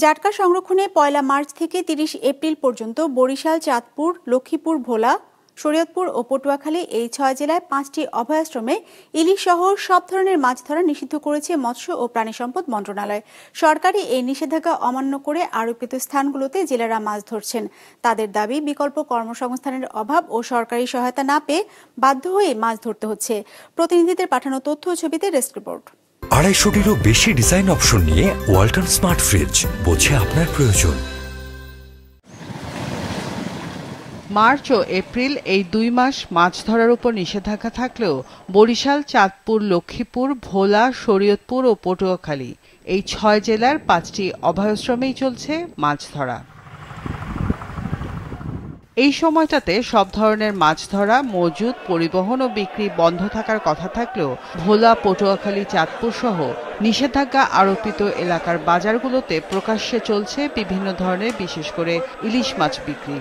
জাটকা সংরক্ষণে ১ মার্চ থেকে ৩০ এপ্রিল পর্যন্ত বরিশাল, চাঁদপুর, লক্ষ্মীপুর, ভোলা, শরীয়তপুর ও পটুয়াখালী এই ৬ জেলায় ৫টি অভয়াশ্রমে ইলিশ সহ সব ধরনের মাছ ধরা নিষিদ্ধ করেছে মৎস্য ও প্রাণী সম্পদ মন্ত্রণালয়। সরকারি এই নিষেধাজ্ঞা অমান্য করে আরোপিত স্থানগুলোতে জেলেরা মাছ ধরছেন। তাদের দাবি, বিকল্প কর্মসংস্থানের অভাব ও সরকারি সহায়তা না পেয়ে বাধ্য হয়ে মাছ ধরতে হচ্ছে। প্রতিনিধিদের পাঠানো তথ্য ও ছবিতে ডেস্ক রিপোর্ট। ২৫০টিরও বেশি ডিজাইন অপশন নিয়ে ওয়ালটন স্মার্ট ফ্রিজ, বোঝে আপনার প্রয়োজন। মার্চ ও এপ্রিল এই ২ মাস মাছ ধরার উপর নিষেধাজ্ঞা থাকলেও বরিশাল, চাঁদপুর, লক্ষ্মীপুর, ভোলা, শরীয়তপুর ও পটুয়াখালী এই ৬ জেলার ৫টি অভয়াশ্রমেই চলছে মাছ ধরা। এই সময়টাতে সব ধরনের মাছ ধরা, মজুত, পরিবহন ও বিক্রি বন্ধ থাকার কথা থাকলেও ভোলা, পটুয়াখালী, চাঁদপুর সহ নিষেধাজ্ঞা আরোপিত এলাকার বাজারগুলোতে প্রকাশ্যে চলছে বিভিন্ন ধরনের, বিশেষ করে ইলিশ মাছ বিক্রি।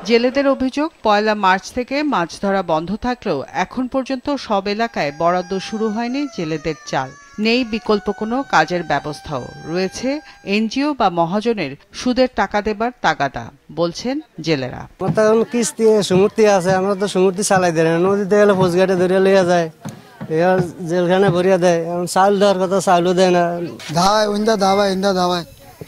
জেলেদের অভিযোগ, ১ মার্চ থেকে মাছ ধরা বন্ধ থাকলেও এখন পর্যন্ত সব এলাকায় বরাদ্দ শুরু হয়নি জেলেদের চাল। নেই বিকল্প কোনো কাজের ব্যবস্থাও। রয়েছে এনজিও বা মহাজনের সুদের টাকা দেবার তাগাদা, বলছেন জেলেরা। কিস্তি সমুদ্র আছে, আমরা তো সমুদ্র চালাই দেয় না, নদীতে গেলে ফৌজঘাটে ধরে লিয়া যায়, জেলখানে ভরিয়া দেয়। এখন চাউল দেওয়ার কথা চাউলও দেয় না, ধাবায়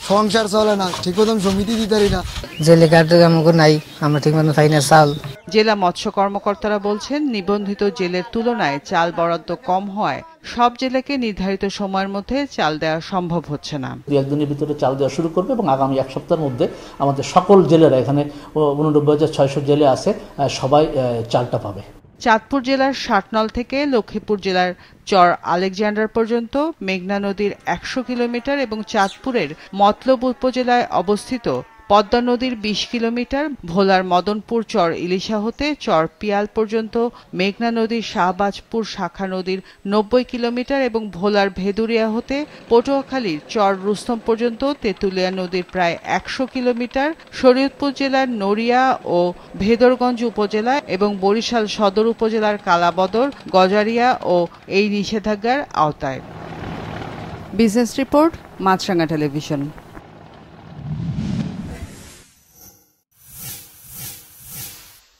সংসার চলে না, ঠিক মতন সমিতি দিতে না, জেলে কার্ড আমাকে নাই, আমরা ঠিক মতন পাই না চাল। জেলা মৎস্য কর্মকর্তারা বলছেন, নিবন্ধিত জেলের তুলনায় চাল বরাদ্দ কম হওয়ায় সব জেলেকে নির্ধারিত সময়ের মধ্যে চাল দেওয়া সম্ভব হচ্ছে না। ২-১ দিনের ভিতরে চাল দেওয়া শুরু করবে এবং আগামী ১ সপ্তাহের মধ্যে আমাদের সকল জেলেরা, এখানে ৮৯,৬০০ জেলে আছে, সবাই চালটা পাবে। চাঁদপুর জেলার ষাটনল থেকে লক্ষ্মীপুর জেলার চর আলেকজান্ডার পর্যন্ত মেঘনা নদীর ১০০ কিলোমিটার এবং চাঁদপুরের মতলব উপজেলায় অবস্থিত পদ্মা নদীর ২০ কিলোমিটার, ভোলার মদনপুর চর ইলিশা হতে চর পিয়াল পর্যন্ত, মেঘনা নদীর শাহবাজপুর শাখা নদীর ৯০ কিলোমিটার এবং ভোলার ভেদুরিয়া হতে পটুয়াখালীর চর রুস্তম পর্যন্ত, তেঁতুলিয়া নদীর প্রায় ১০০ কিলোমিটার, শরীয়তপুর জেলার নড়িয়া ও ভেদরগঞ্জ উপজেলা এবং বরিশাল সদর উপজেলার কালাবদর, গজারিয়া ও এই নিষেধাজ্ঞার আওতায়। বিজনেস রিপোর্ট, মাছরাঙা টেলিভিশন।